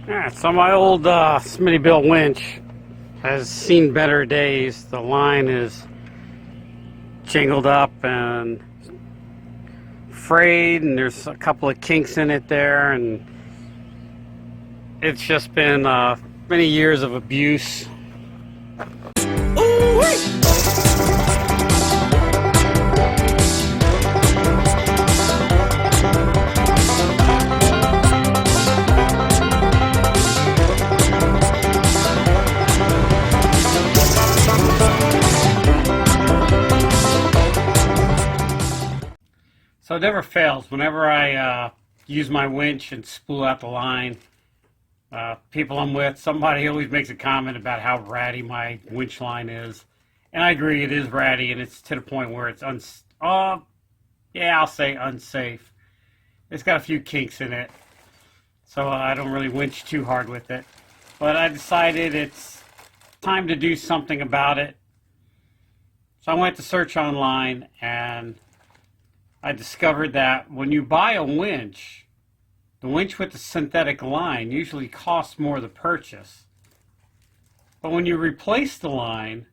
Yeah, so my old Smittybilt winch has seen better days. The line is jingled up and frayed, and there's a couple of kinks in it there, and it's just been many years of abuse. So it never fails. Whenever I use my winch and spool out the line, people I'm with, somebody always makes a comment about how ratty my winch line is. And I agree, it is ratty, and it's to the point where it's I'll say unsafe. It's got a few kinks in it, so I don't really winch too hard with it. But I decided it's time to do something about it. So I went to search online, and I discovered that when you buy a winch, the winch with the synthetic line usually costs more to purchase. But when you replace the line,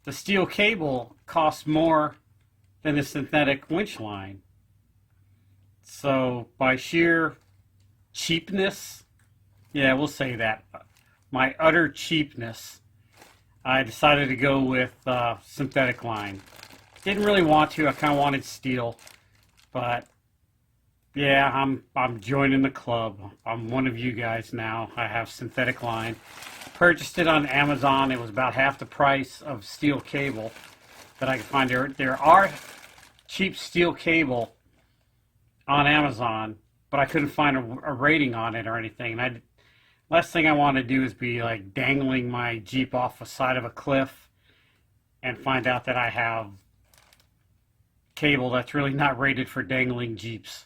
the steel cable costs more than the synthetic winch line. So by sheer cheapness, yeah, we'll say that, my utter cheapness, I decided to go with synthetic line. Didn't really want to, I kind of wanted steel. But yeah, I'm joining the club. I'm one of you guys now. I have synthetic line. Purchased it on Amazon. It was about half the price of steel cable that I could find. There are cheap steel cable on Amazon, but I couldn't find a rating on it or anything. And last thing I want to do is be like dangling my Jeep off the side of a cliff and find out that I have cable that's really not rated for dangling Jeeps,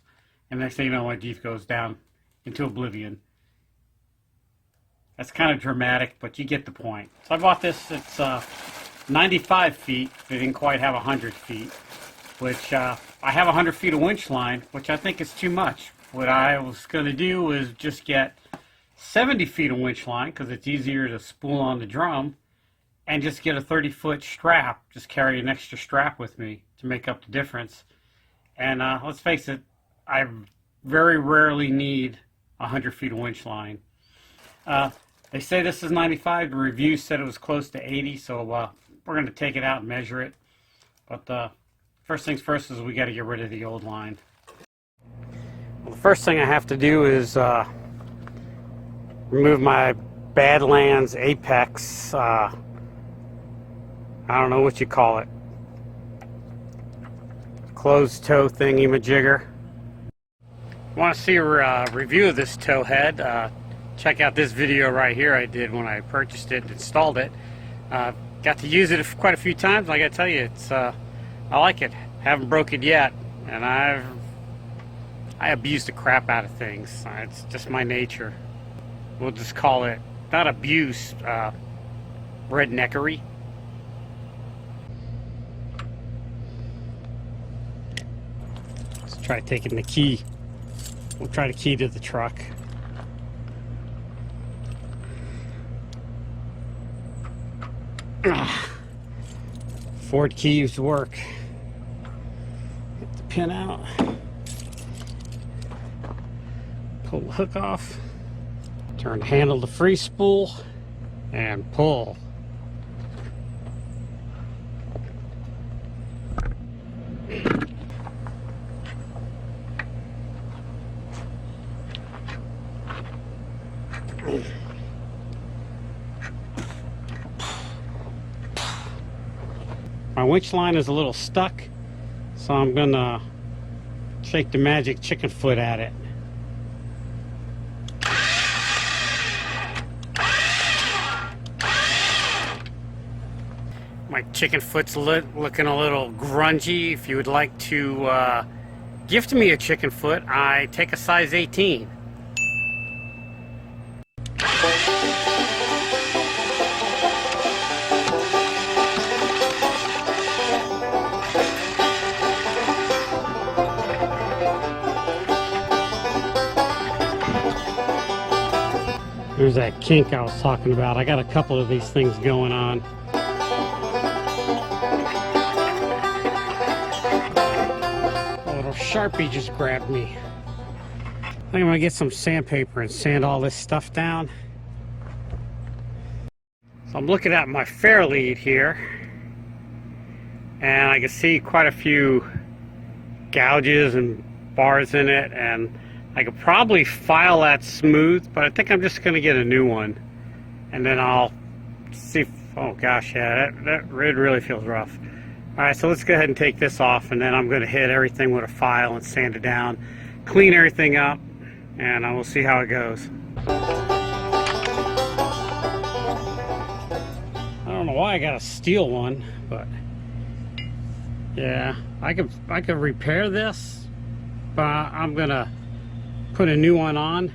and next thing you know, my Jeep goes down into oblivion. That's kind of dramatic, but you get the point. So I bought this. It's 95 feet. They didn't quite have 100 feet, which I have 100 feet of winch line, which I think is too much. What I was going to do is just get 70 feet of winch line, because it's easier to spool on the drum, and just get a 30-foot strap. Just carry an extra strap with me to make up the difference. And let's face it, I very rarely need 100 feet of winch line. They say this is 95. The review said it was close to 80, so we're going to take it out and measure it. But first things first is we got to get rid of the old line. Well, the first thing I have to do is remove my Badlands Apex, I don't know what you call it, closed toe thingy-majigger. Want to see a review of this Towhead? Check out this video right here I did when I purchased it and installed it. Got to use it quite a few times. I got to tell you, it's I like it. Haven't broke it yet, and I abuse the crap out of things. It's just my nature. We'll just call it not abuse, redneckery. Let's try taking the key. We'll try the key to the truck. Ford key used to work. Get the pin out. Pull the hook off. Turn the handle to free spool and pull. My winch line is a little stuck, so I'm gonna shake the magic chicken foot at it. My chicken foot's looking a little grungy. If you would like to gift me a chicken foot, I take a size 18. There's that kink I was talking about. I got a couple of these things going on. A little Sharpie just grabbed me. I think I'm gonna get some sandpaper and sand all this stuff down. So I'm looking at my fairlead here, and I can see quite a few gouges and bars in it, and I could probably file that smooth, but I think I'm just going to get a new one, and then I'll see if, oh gosh, yeah, that red really feels rough. Alright, so let's go ahead and take this off, and then I'm going to hit everything with a file and sand it down, clean everything up, and I will see how it goes. I don't know why I got a steel one, but yeah, I could repair this, but I'm gonna put a new one on,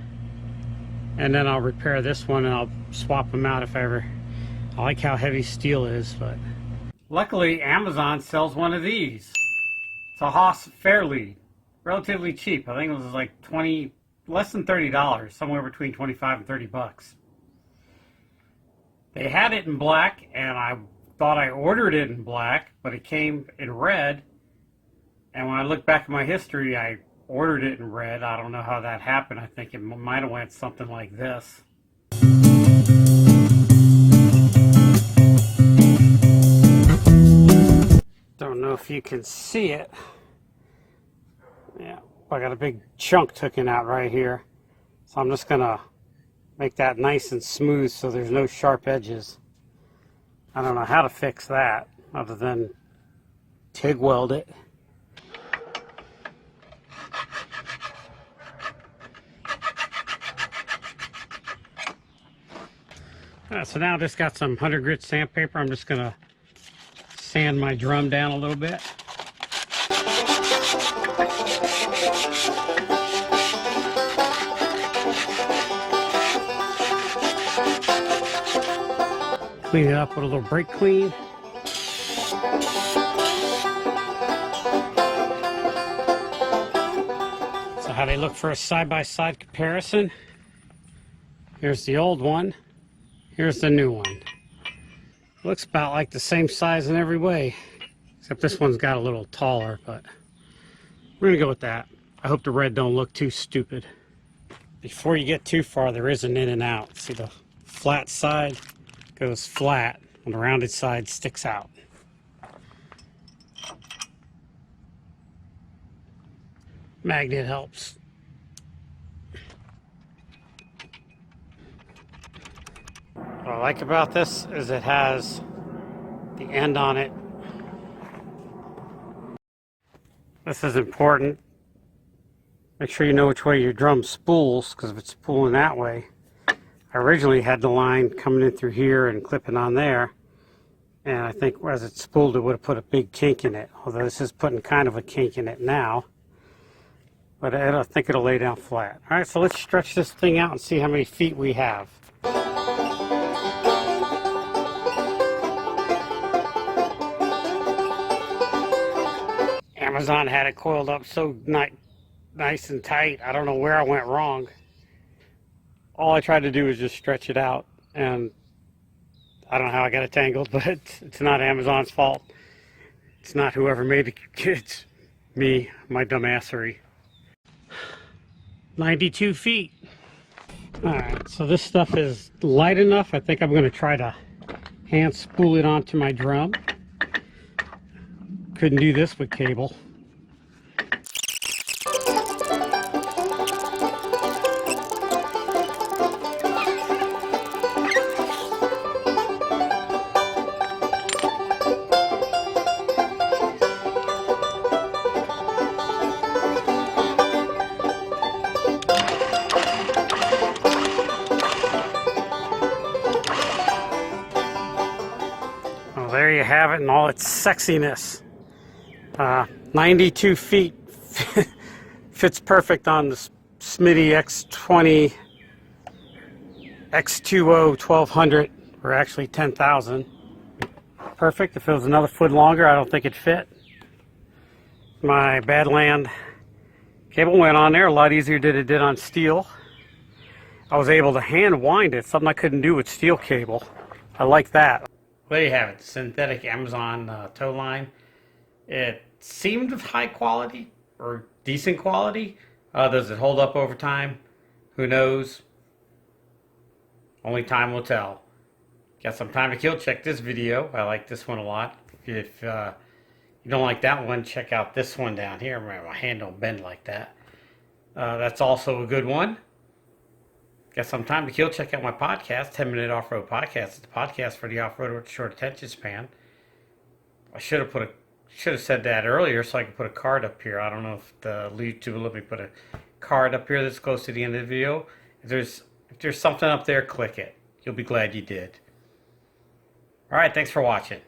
and then I'll repair this one, and I'll swap them out if ever. I like how heavy steel is, but luckily Amazon sells one of these. It's a Haas fairlead, relatively cheap. I think it was like less than $30, somewhere between 25 and 30 bucks. They had it in black, and I thought I ordered it in black, but it came in red. And when I look back at my history, I ordered it in red. I don't know how that happened. I think it might have went something like this. Don't know if you can see it. Yeah, I got a big chunk taken out right here. So I'm just gonna make that nice and smooth so there's no sharp edges. I don't know how to fix that other than TIG weld it. So now I just got some 100 grit sandpaper. I'm just gonna sand my drum down a little bit. Clean it up with a little brake clean. So how they look for a side-by-side comparison. Here's the old one. Here's the new one. Looks about like the same size in every way, except this one's got a little taller, but we're gonna go with that. I hope the red don't look too stupid. Before you get too far, there is an in and out. See, the flat side goes flat, and the rounded side sticks out. Magnet helps. What I like about this is it has the end on it. This is important. Make sure you know which way your drum spools, because if it's spooling that way, I originally had the line coming in through here and clipping on there, and I think as it spooled it would have put a big kink in it, although this is putting kind of a kink in it now, but I think it'll lay down flat. Alright, so let's stretch this thing out and see how many feet we have. Amazon had it coiled up so nice and tight. I don't know where I went wrong. All I tried to do was just stretch it out, and I don't know how I got it tangled, but it's not Amazon's fault. It's not whoever made the kids. Me, my dumbassery. 92 feet. Alright, so this stuff is light enough. I think I'm going to try to hand spool it onto my drum. Couldn't do this with cable. Well, there you have it in all its sexiness. 92 feet fits perfect on the Smitty X20 X20 1200, or actually 10,000. Perfect. If it was another foot longer, I don't think it'd fit. My Badlands cable went on there a lot easier than it did on steel. I was able to hand wind it, something I couldn't do with steel cable. I like that. There you have it, synthetic Amazon tow line. It seemed of high quality or decent quality. Does it hold up over time? Who knows? Only time will tell. Got some time to kill? Check this video. I like this one a lot. If you don't like that one, check out this one down here. My hand don't bend like that. That's also a good one. Got some time to kill? Check out my podcast, 10-Minute Off-Road Podcast. It's a podcast for the off-roader with a short attention span. I should have said that earlier so I could put a card up here. I don't know if the YouTube will let me put a card up here that's close to the end of the video. If there's something up there, click it. You'll be glad you did. All right, thanks for watching.